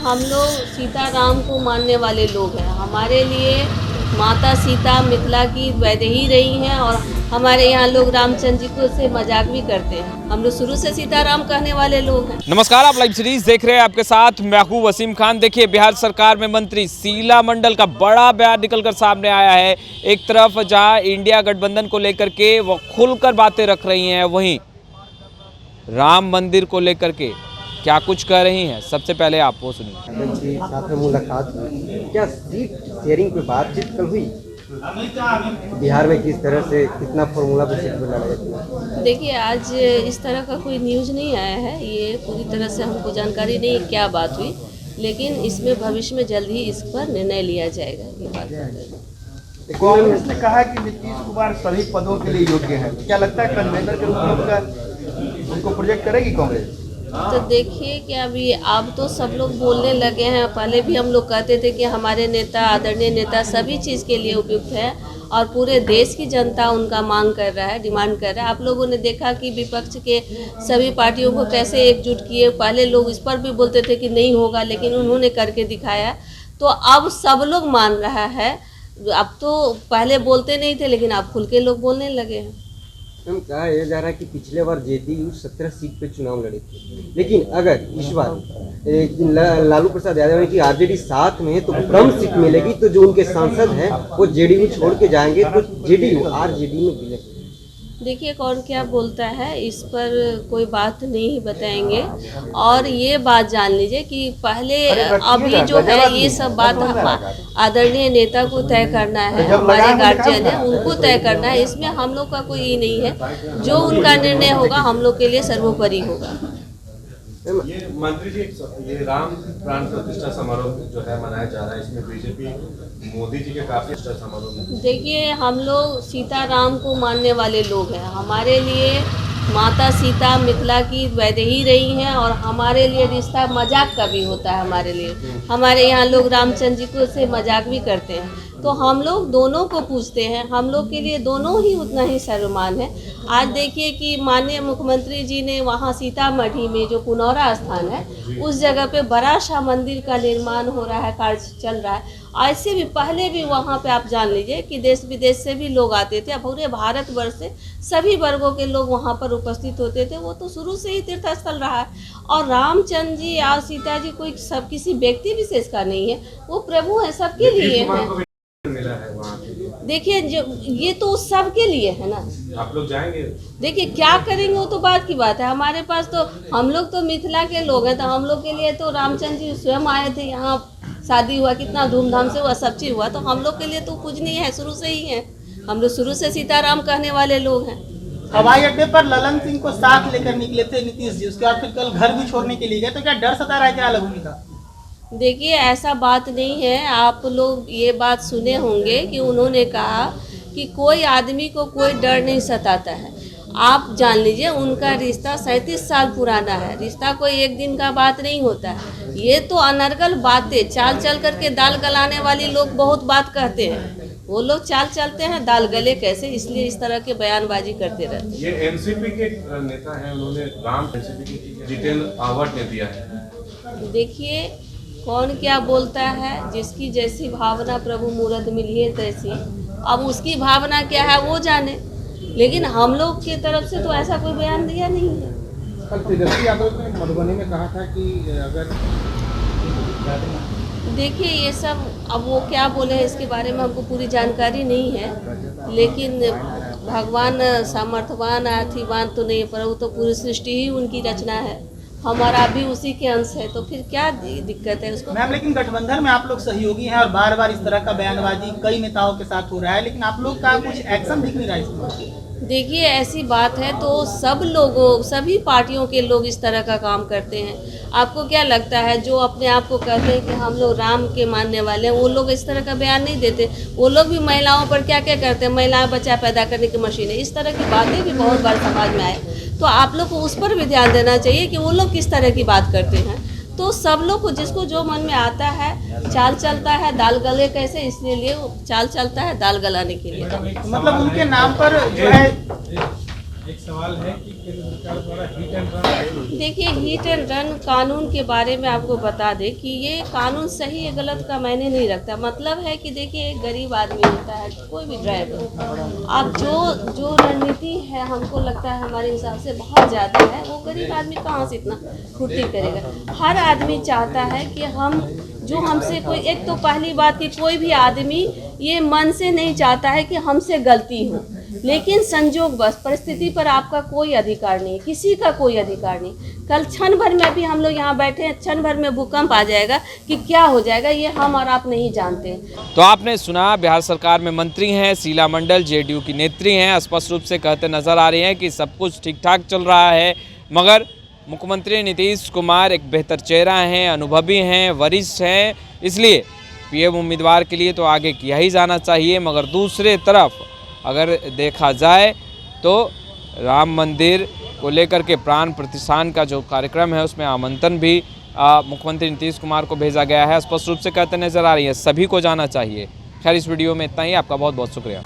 हम लोग सीताराम को मानने वाले लोग हैं। हमारे लिए माता सीता मिथिला की वैदेही रही हैं और हमारे यहाँ लोग रामचंद्र जी को से मजाक भी करते हैं। हम लोग शुरू से सीताराम कहने वाले लोग हैं। नमस्कार, आप लाइव सीरीज देख रहे हैं। आपके साथ मैं हूं वसीम खान। देखिए, बिहार सरकार में मंत्री शीला मंडल का बड़ा बयान निकलकर सामने आया है। एक तरफ जहां इंडिया गठबंधन को लेकर के वो खुलकर बातें रख रही हैं, वहीं राम मंदिर को लेकर के क्या कुछ कह रही हैं, सबसे पहले आप वो सुनिए। साथ में मुलाकात हुई, क्या सीट शेयरिंग पे बातचीत कल हुई? बिहार में किस तरह से कितना फॉर्मूला पे सीट पे लड़ा? देखिए, आज इस तरह का कोई न्यूज़ नहीं आया है। ये पूरी तरह से हमको जानकारी नहीं है क्या बात हुई, लेकिन इसमें भविष्य में जल्द ही इस पर निर्णय लिया जाएगा। ये बात कांग्रेस ने कहा कि नीतीश कुमार सभी पदों के लिए योग्य है। क्या लगता है कन्वेंटर के रूप में उनको प्रोजेक्ट करेगी कांग्रेस? तो देखिए कि अभी अब तो सब लोग बोलने लगे हैं। पहले भी हम लोग कहते थे कि हमारे नेता, आदरणीय नेता सभी चीज़ के लिए उपयुक्त है और पूरे देश की जनता उनका मांग कर रहा है, डिमांड कर रहा है। आप लोगों ने देखा कि विपक्ष के सभी पार्टियों को कैसे एकजुट किए। पहले लोग इस पर भी बोलते थे कि नहीं होगा, लेकिन उन्होंने करके दिखाया। तो अब सब लोग मान रहा है। अब तो पहले बोलते नहीं थे, लेकिन अब खुल के लोग बोलने लगे हैं। हम कहा यह जा रहा है कि पिछले बार जेडीयू 17 सीट पे चुनाव लड़े थे, लेकिन अगर इस बार लालू प्रसाद यादव ने कि आरजेडी साथ में है तो प्रमुख सीट मिलेगी, तो जो उनके सांसद हैं वो जेडीयू छोड़ के जाएंगे, तो जेडीयू आरजेडी में विलय। देखिए, कौन क्या बोलता है इस पर कोई बात नहीं बताएंगे। और ये बात जान लीजिए कि पहले अभी जो है ये सब बात आदरणीय नेता को तय करना है, हमारे गार्जियन है उनको तय करना है। इसमें हम लोग का कोई ये नहीं है। जो उनका निर्णय होगा हम लोग के लिए सर्वोपरि होगा। ये मंत्री जी, ये राम प्राण प्रतिष्ठा समारोह जो है मनाया जा रहा है, इसमें बीजेपी मोदी जी के काफी समारोह में। देखिए, हम लोग सीताराम को मानने वाले लोग हैं। हमारे लिए माता सीता मिथिला की वैदेही रही हैं और हमारे लिए रिश्ता मजाक का भी होता है। हमारे यहाँ लोग रामचंद्र जी को से मजाक भी करते हैं। तो हम लोग दोनों को पूछते हैं। हम लोग के लिए दोनों ही उतना ही सर्वमान है। आज देखिए कि माननीय मुख्यमंत्री जी ने वहाँ सीतामढ़ी में जो पुनौरा स्थान है, उस जगह पे बड़ा सा मंदिर का निर्माण हो रहा है, कार्य चल रहा है। ऐसे भी पहले भी वहाँ पे आप जान लीजिए कि देश विदेश से भी लोग आते थे। पूरे भारतवर्ष से सभी वर्गों के लोग वहाँ पर उपस्थित होते थे। वो तो शुरू से ही तीर्थ स्थल रहा है। और रामचंद्र जी और सीता जी कोई सब किसी व्यक्ति विशेष का नहीं है, वो प्रभु है, सबके लिए है। मिला है वहाँ के लिए। देखिए, जो ये तो सबके लिए है ना। आप लोग जाएंगे? देखिए, क्या करेंगे वो तो बात की बात है। हमारे पास तो हम लोग तो मिथिला के लोग हैं, तो हम लोग के लिए तो रामचंद्र जी स्वयं आए थे। यहाँ शादी हुआ, कितना धूमधाम से हुआ, सब चीज़ हुआ। तो हम लोग के लिए तो कुछ नहीं है, शुरू से ही है। हम लोग शुरू से सीताराम कहने वाले लोग हैं। हवाई अड्डे पर ललन सिंह को साथ लेकर निकले थे नीतीश जी, उसके बाद फिर कल घर भी छोड़ने के लिए गए। तो क्या डर सता रहा है क्या अलग का? देखिए, ऐसा बात नहीं है। आप लोग ये बात सुने होंगे कि उन्होंने कहा कि कोई आदमी को कोई डर नहीं सताता है। आप जान लीजिए, उनका रिश्ता 37 साल पुराना है। रिश्ता कोई एक दिन का बात नहीं होता है। ये तो अनर्गल बातें, चाल चल करके दाल गलाने वाली लोग बहुत बात कहते हैं। वो लोग चाल चलते हैं, दाल गले कैसे, इसलिए इस तरह के बयानबाजी करते रहते हैं। ये एनसीपी के नेता हैं, उन्होंने राम एनसीपी के जितेंद्र अवार्ड ने दिया है। देखिए, कौन क्या बोलता है, जिसकी जैसी भावना प्रभु मूरत मिली है तैसी। अब उसकी भावना क्या है वो जाने, लेकिन हम लोग की तरफ से तो ऐसा कोई बयान दिया नहीं है। कल तेजस्वी यादव ने मधुबनी में कहा था कि अगर देखिए, ये सब अब वो क्या बोले हैं इसके बारे में हमको पूरी जानकारी नहीं है। लेकिन भगवान सामर्थ्यवान अर्थीवान तो नहीं, पर वो तो पूरी सृष्टि ही उनकी रचना है। हमारा भी उसी के अंश है, तो फिर क्या दिक्कत है उसको? मैम, लेकिन गठबंधन में आप लोग सहयोगी हैं और बार बार इस तरह का बयानबाजी कई नेताओं के साथ हो रहा है, लेकिन आप लोग का कुछ एक्शन दिख नहीं रहा है इसमें। देखिए, ऐसी बात है तो सब लोगों, सभी पार्टियों के लोग इस तरह का काम करते हैं। आपको क्या लगता है जो अपने आप को कहते हैं कि हम लोग राम के मानने वाले हैं, वो लोग इस तरह का बयान नहीं देते? वो लोग भी महिलाओं पर क्या क्या करते हैं, महिलाएं बच्चा पैदा करने की मशीन है, इस तरह की बातें भी बहुत बार समाज में आए। तो आप लोग को उस पर भी ध्यान देना चाहिए कि वो लोग किस तरह की बात करते हैं। तो सब लोग को जिसको जो मन में आता है, चाल चलता है दाल गले कैसे, इसलिए वो चाल चलता है दाल गलाने के लिए। मतलब उनके नाम पर जो है एक सवाल है कि देखिए, हिट एंड रन कानून के बारे में आपको बता दें कि ये कानून सही या गलत का मायने नहीं रखता। मतलब है कि देखिए, एक गरीब आदमी होता है, कोई भी ड्राइवर, अब जो रणनीति है हमको लगता है हमारे हिसाब से बहुत ज़्यादा है। वो गरीब आदमी कहाँ से इतना फुर्ती करेगा। हर आदमी चाहता है कि हम जो हमसे कोई, एक तो पहली बात कि कोई भी आदमी ये मन से नहीं चाहता है कि हमसे गलती हो, लेकिन संजोग बस परिस्थिति पर आपका कोई अधिकार नहीं, किसी का कोई अधिकार नहीं। कल क्षण भर में भी हम लोग यहाँ बैठे हैं, क्षण भर में भूकंप आ जाएगा कि क्या हो जाएगा ये हम और आप नहीं जानते। तो आपने सुना, बिहार सरकार में मंत्री हैं, शीला मंडल जेडीयू की नेत्री हैं, स्पष्ट रूप से कहते नजर आ रही हैं कि सब कुछ ठीक ठाक चल रहा है, मगर मुख्यमंत्री नीतीश कुमार एक बेहतर चेहरा हैं, अनुभवी हैं, वरिष्ठ हैं, इसलिए पीएम उम्मीदवार के लिए तो आगे किया ही जाना चाहिए। मगर दूसरे तरफ अगर देखा जाए तो राम मंदिर को लेकर के प्राण प्रतिष्ठान का जो कार्यक्रम है उसमें आमंत्रण भी मुख्यमंत्री नीतीश कुमार को भेजा गया है, स्पष्ट रूप से कहते नजर आ रही है। सभी को जाना चाहिए। खैर, इस वीडियो में इतना ही। आपका बहुत बहुत शुक्रिया।